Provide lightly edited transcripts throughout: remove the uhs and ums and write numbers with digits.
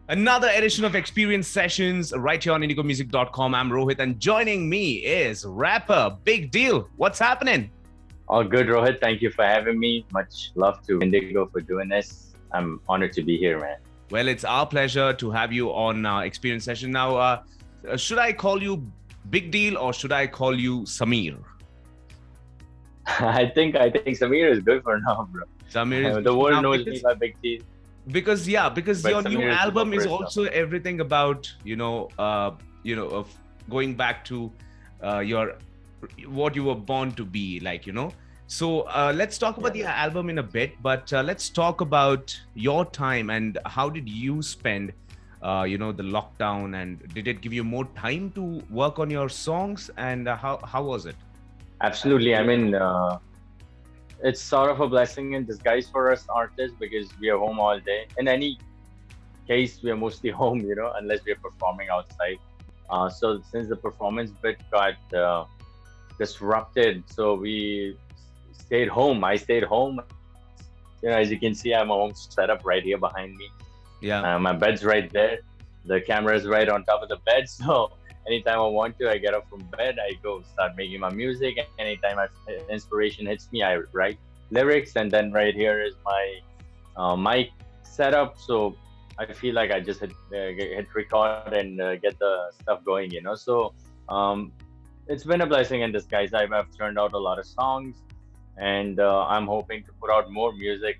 Another edition of Experience Sessions right here on indigomusic.com. I'm Rohit, and joining me is rapper Big Deal. What's happening? All good, Rohit. Thank you for having me. Much love to Indigo for doing this. I'm honored to be here, man. Well, it's our pleasure to have you on Experience Session. Now, should I call you Big Deal or should I call you Samir? I think Samir is good for now, bro. Samir is the world knows me by Big Deal. Because your Samir new album is now. also everything about of going back to what you were born to be, So let's talk about the album in a bit, but let's talk about your time and how did you spend the lockdown, and did it give you more time to work on your songs, and how was it? Absolutely. I mean, it's sort of a blessing in disguise for us artists because we are home all day. In any case, we are mostly home, unless we are performing outside. So since the performance bit got disrupted, so we stayed home. I stayed home. As you can see, I have my home setup right here behind me. Yeah. My bed's right there. The camera is right on top of the bed. So anytime I want to, I get up from bed, I go start making my music. Anytime inspiration hits me, I write lyrics. And then right here is my mic setup. So I feel like I just hit record and get the stuff going, So it's been a blessing in disguise. I've turned out a lot of songs, and I'm hoping to put out more music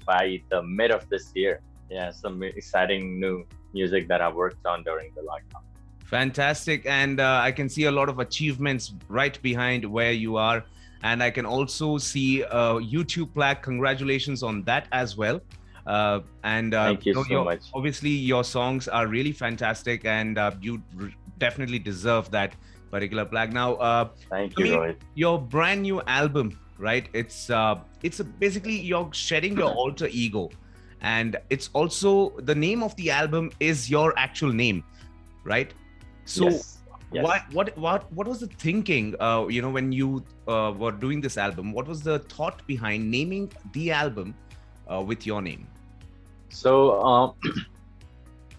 by the mid of this year. Yeah, some exciting new music that I worked on during the lockdown. Fantastic. And I can see a lot of achievements right behind where you are. And I can also see a YouTube plaque. Congratulations on that as well. Thank you so much. Obviously, your songs are really fantastic, and you definitely deserve that particular plaque. Now, thank you, Rohit. Your brand new album, right? It's basically you're shedding your alter ego. And it's also the name of the album is your actual name, right? So yes. What was the thinking, when you were doing this album? What was the thought behind naming the album with your name? So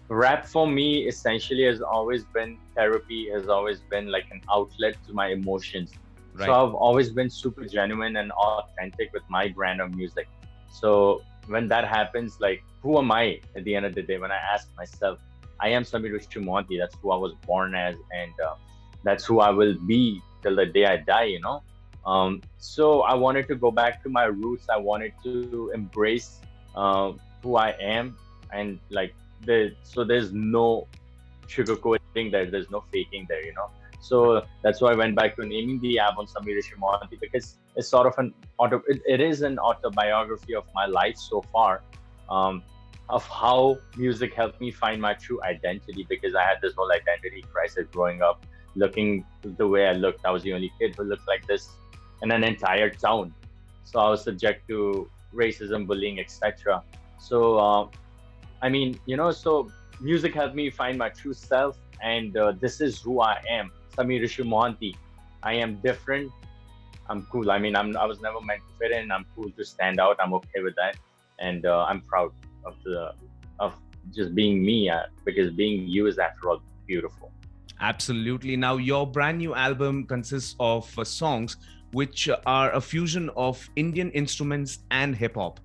rap for me essentially has always been therapy, has always been like an outlet to my emotions. Right. So I've always been super genuine and authentic with my brand of music. So when that happens, like, who am I at the end of the day? When I ask myself, I am Samir Rishu Mohanty. That's who I was born as, and that's who I will be till the day I die, So I wanted to go back to my roots. I wanted to embrace who I am, and so there's no sugarcoating there. There's no faking there, So that's why I went back to naming the album Samir Rishu Mohanty, because it's sort of it is an autobiography of my life so far, of how music helped me find my true identity, because I had this whole identity crisis growing up, looking the way I looked. I was the only kid who looked like this in an entire town. So I was subject to racism, bullying, etc. So, so music helped me find my true self, and this is who I am. Samir Rishu Mohanty. I am different. I'm cool. I was never meant to fit in. I'm cool to stand out. I'm okay with that, and I'm proud of just being me, because being you is, after all, beautiful. Absolutely. Now, your brand new album consists of songs which are a fusion of Indian instruments and hip hop.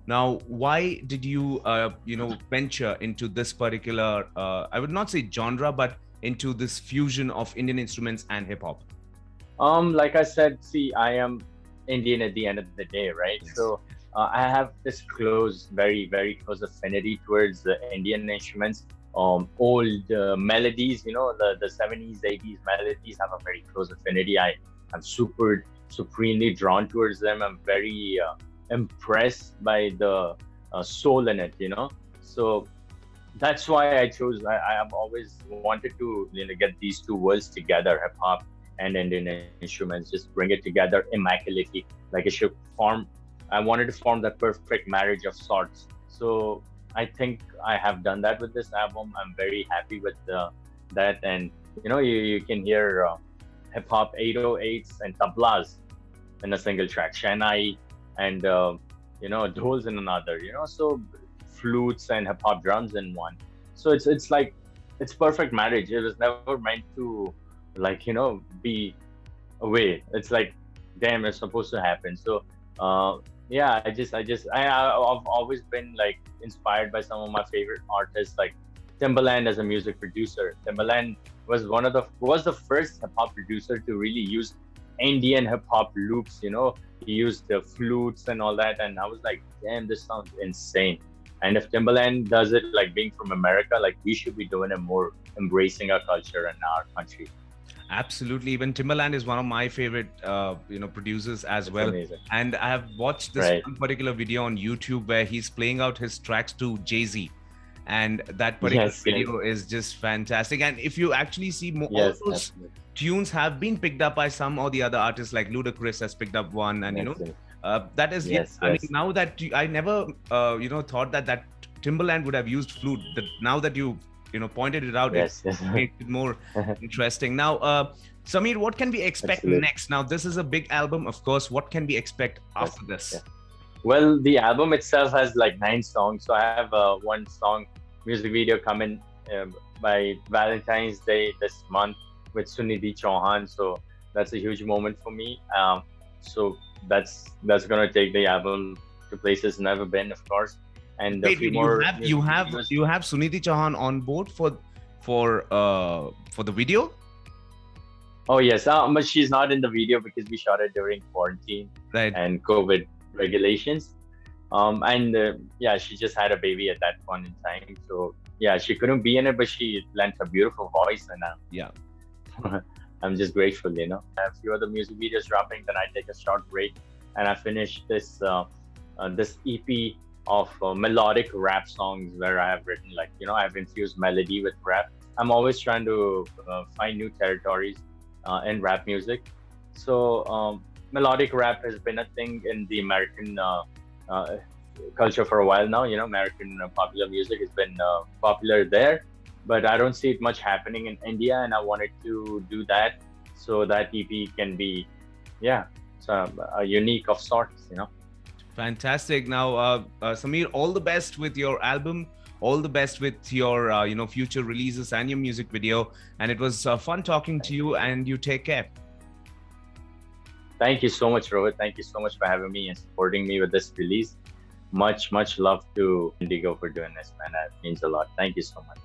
Now, why did you venture into this particular I would not say genre, but into this fusion of Indian instruments and hip hop? Like I said, see, I am Indian at the end of the day, right? Yes. So I have this very, very close affinity towards the Indian instruments. Old melodies, the 70s, 80s melodies have a very close affinity. I'm supremely drawn towards them. I'm very impressed by the soul in it, So that's why I chose. I have always wanted to get these two worlds together, hip hop and Indian instruments, just bring it together immaculately, like it should form. I wanted to form that perfect marriage of sorts. So I think I have done that with this album. I'm very happy with that, and you can hear hip hop 808s and tablas in a single track, Shanai, and dhols in another. So flutes and hip hop drums in one. So it's like it's perfect marriage. It was never meant to like be away. It's like damn, it's supposed to happen. So yeah, I've always been like inspired by some of my favorite artists, like Timbaland as a music producer. Timbaland was the first hip hop producer to really use Indian hip hop loops. He used the flutes and all that, and I was like, damn, this sounds insane. And if Timbaland does it, like being from America, like we should be doing it more, embracing our culture and our country. Absolutely. Even Timbaland is one of my favorite, producers as well. Amazing. And I have watched this one particular video on YouTube where he's playing out his tracks to Jay-Z. And that particular video is just fantastic. And if you actually see more, all those tunes have been picked up by some or the other artists, like Ludacris has picked up one, and that is I mean, now that I never thought that Timbaland would have used flute. Now that you pointed it out, it made it more interesting. Now, Samir, what can we expect next? Now, this is a big album, of course. What can we expect after this? Well, the album itself has like 9 songs. So I have one song music video coming by Valentine's Day this month with Sunidhi Chauhan. So that's a huge moment for me. So that's gonna take the album to places never been, of course. And wait, you have Sunidhi Chauhan on board for the video? Oh yes, but she's not in the video because we shot it during quarantine and COVID regulations. She just had a baby at that point in time. So yeah, she couldn't be in it, but she lent a beautiful voice, and I'm just grateful. I have a few other music videos dropping. Then I take a short break, and I finish this this EP of melodic rap songs where I have written I've infused melody with rap. I'm always trying to find new territories in rap music. So melodic rap has been a thing in the American culture for a while now. American popular music has been popular there, but I don't see it much happening in India, and I wanted to do that so that EP can be a unique of sorts. Fantastic. Now, Samir, all the best with your album. All the best with your future releases and your music video. And it was fun talking to you, and you take care. Thank you so much, Rohit. Thank you so much for having me and supporting me with this release. Much love to Indigo for doing this, man. That means a lot. Thank you so much.